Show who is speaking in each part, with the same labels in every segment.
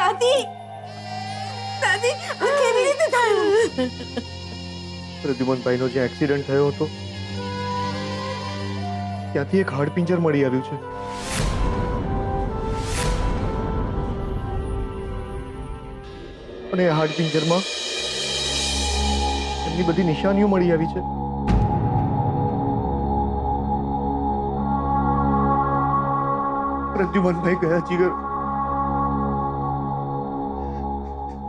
Speaker 1: દાદી દાદી આ કેવી રીતે થયું?
Speaker 2: પ્રદ્યુમનભાઈનો જે એક્સિડન્ટ થયો હતો ત્યાંથી એક હાડપિંજર મળી આવ્યું છે. અને એ હાડપિંજરમાં એમની બધી નિશાનીઓ મળી આવી છે. પ્રદ્યુમનભાઈ ગયા જીગર,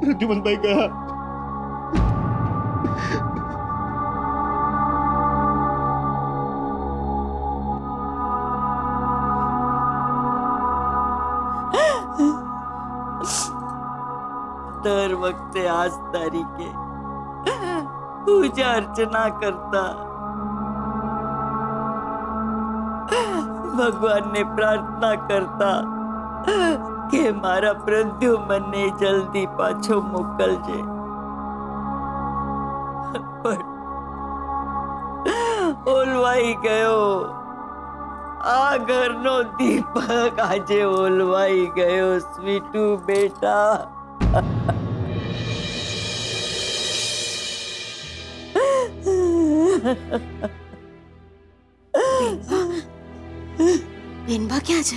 Speaker 2: પ્રદ્યુમનભાઈ ગયા.
Speaker 1: દર વખતે આજ તારીખે પૂજા અર્ચના કરતા ભગવાનને પ્રાર્થના કરતા કે મારા પ્રદ્યુમનને જલ્દી પાછો મોકલજે, પણ ઓલવાઈ ગયો. આ ઘરનો દીપક આજે ઓલવાઈ ગયો. સ્વીટુ બેટા,
Speaker 3: બેનબા ક્યાં છે?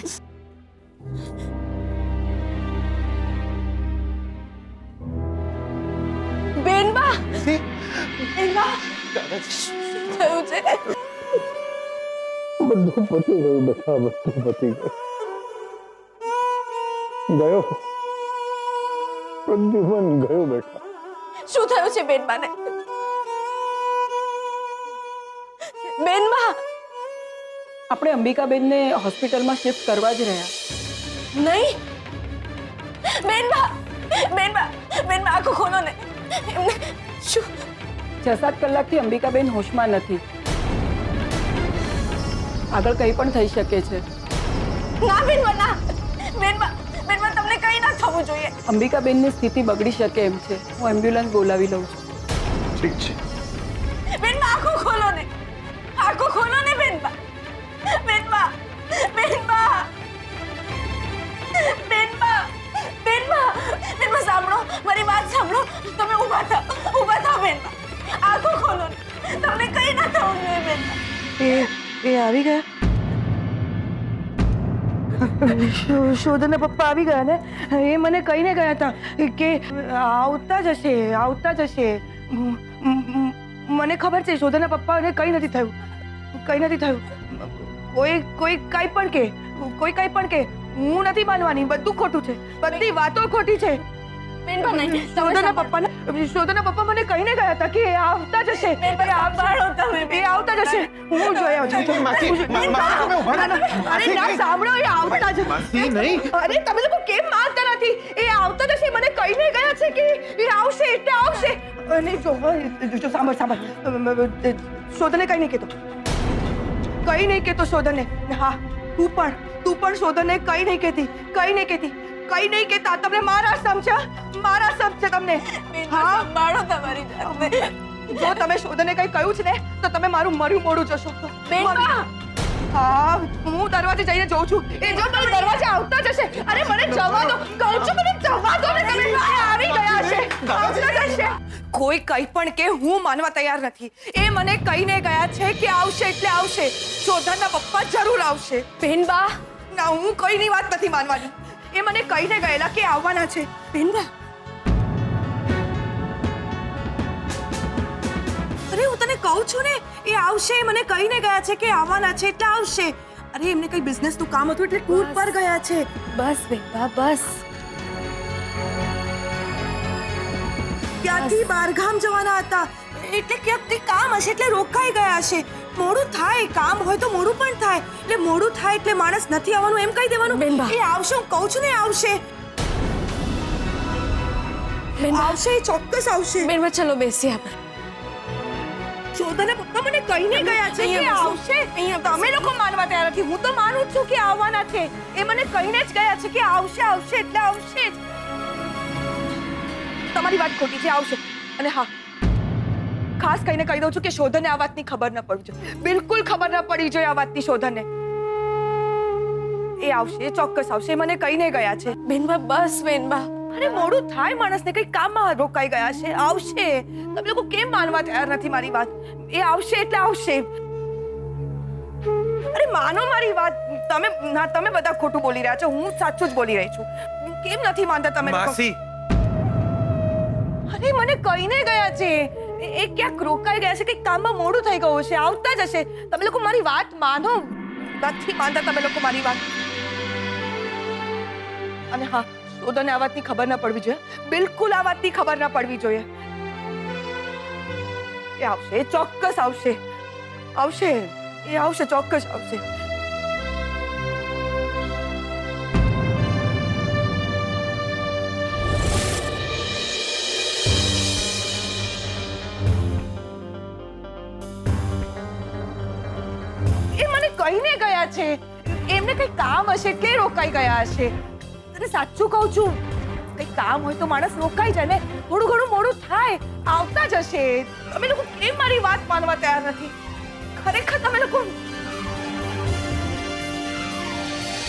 Speaker 3: બેનબા, બેનબા, શું થયું છે?
Speaker 2: બધું પતી ગયું બેટા, બધું પતી ગયો. પ્રદ્યુમન ગયો બેટા.
Speaker 3: શું થયું છે બેનબાને? બેનબા,
Speaker 4: આપણે અંબિકાબેનને હોસ્પિટલમાં શિફ્ટ કરવા જ રહ્યા.
Speaker 3: નહીં બેનબા, બેનબા, બેનબા આંખો ખોલો ને. એમને શું
Speaker 4: 6-7 કલાકથી અંબિકાબેન હોશમાં નથી. આગળ કંઈ પણ થઈ શકે છે.
Speaker 3: ના બેનબા, ના બેનબા, બેનબા તમને કંઈ ના થવું જોઈએ.
Speaker 4: અંબિકાબેનની સ્થિતિ બગડી શકે એમ છે. હું એમ્બ્યુલન્સ બોલાવી લઉં છું.
Speaker 2: ઠીક છે.
Speaker 3: બેનબા આંખો ખોલો ને, આંખો ખોલો ને બેનબા, બેનબા, બેનબા, બેનબા, બેનબા, બેનબા સાંભળો, મારી વાત સાંભળો. તમે ઊભા થાઓ, ઊભા થાઓ બેનબા. આંખો ખોલો ને, તમને કંઈ ના થવું જોઈએ બેનબા.
Speaker 1: એ આવી ગયા? શોધના પપ્પા આવી ગયા ને? એ મને કહીને ગયા હતા કે આવતા જ હશે. મને ખબર છે શોધના પપ્પાને કંઈ નથી થયું. કોઈ કંઈ પણ કે હું નથી માનવાની. બધું ખોટું છે, બધી વાતો ખોટી છે.
Speaker 3: બેનબા નહીં,
Speaker 1: શોધના પપ્પા મને કહીને ગયા હતા કે આવતા જ હશે.
Speaker 3: બેનબા સાંભળો તમે.
Speaker 1: એ આવતા જ હશે. હું જોઈ આવું છું. અરે ના સાંભળો, એ આવતા જ હશે. અરે તમે લોકો કેમ માનતા નથી? એ આવતા જ હશે. મને કહીને ગયા છે કે એ આવશે એટલે આવશે. અને જો સાંભળ, શોધને કંઈ નહીં કહેતો. શોધને, હા તું પણ શોધને કંઈ નહીં કહેતા. તમને મારા સમજ્યા તમને.
Speaker 3: બેનબા સંભાળો તમારી જાતને.
Speaker 1: જો તમે શોધને કંઈ કહ્યું છે ને તો તમે મારું મર્યું મોડું જશો.
Speaker 3: બેનબા,
Speaker 1: હા હું દરવાજે જઈને જોઉં છું. એ જો તમે દરવાજે આવતા જ હશે. અરે મને જવા દો, કહું છું મને જવા દો ને. તમે આવી ગયા છે, આવતા જ હશે. કોઈ કંઈ પણ કે હું માનવા તૈયાર નથી. એ મને કહીને ગયા છે કે આવશે એટલે આવશે. શોધનના પપ્પા જરૂર આવશે.
Speaker 3: બેનબા,
Speaker 1: ના, હું કોઈની વાત નથી માનવાની. એ મને કહીને ગયેલા કે આવવાના છે.
Speaker 3: બેનબા,
Speaker 1: અરે હું તને કહું છું ને, એ આવશે. મને કહીને ગયા છે કે આવવાના છે એટલે આવશે. અરે એમને કઈ બિઝનેસનું કામ હતું એટલે ટૂર પર ગયા છે.
Speaker 3: બસ બેનબા, બસ.
Speaker 1: ક્યાંથી બહારગામ જવાના હતા એટલે ક્યાંકથી કામ હશે એટલે રોકાઈ ગયા હશે. મોડું થાય, કામ હોય તો મોડું પણ થાય. એટલે મોડું થાય એટલે માણસ નથી આવવાનું એમ કહી દેવાનું.
Speaker 3: બેનબા.
Speaker 1: એ આવશે, હું કહું છું ને આવશે. આવશે, ચોક્કસ આવશે.
Speaker 3: બેનબા ચલો બેસીએ આપણે.
Speaker 1: શોધાના પપ્પા મને કહીને ગયા છે કે
Speaker 3: અહીંયા
Speaker 1: આવશે. તમે લોકો માનવા તૈયાર નથી. હું તો માનું છું કે આવવાના છે. એ મને કહીને જ ગયા છે કે આવશે એટલે આવશે જ. તમારી વાત ખોટી છે, આવશે. અને હા, ખાસ કહીને કહી દઉં છું કે શોધને આ વાતની ખબર ન પડવી જોઈએ. બિલકુલ ખબર ન પડી જોઈએ આ વાતની શોધને. એ આવશે, ચોક્કસ આવશે. મને કહીને ગયા છે.
Speaker 3: બેનબા બસ બેનબા.
Speaker 1: અરે મોડું થાય માણસને કઈ કામમાં રોકાઈ ગયા છે આવશે તમે લોકો કેમ માનવા તૈયાર નથી મારી વાત એ આવશે એટલે આવશે અરે માનો મારી વાત તમે બધા ખોટું બોલી રહ્યા છો હું સાચું જ બોલી રહી છું કેમ નથી માનતા તમે લોકો
Speaker 5: માસી
Speaker 1: અરે મને કહીને ગયા છે એ ક્યાંક રોકાઈ ગયા છે કઈ કામમાં મોડું થઈ ગયું છે આવતા જ હશે તમે લોકો મારી વાત માનો નથી માનતા તમે લોકો મારી વાત અને હા શોધને આ વાતની ખબર ના પડવી જોઈએ બિલકુલ આ વાતની ખબર ના પડવી જોઈએ એ આવશે એ ચોક્કસ આવશે આવશે એ આવશે ચોક્કસ આવશે એ મને કહીને ગયા છે એમને કઈ કામ હશે એટલે રોકાઈ ગયા હશે તને સાચું કહું છું કઈ કામ હોય તો માણસ રોકાઈ જાય ને થોડું ઘણું મોડું થાય આવતા જ હશે તમે લોકો કેમ મારી વાત માનવા તૈયાર નથી ખરેખર તમે લોકો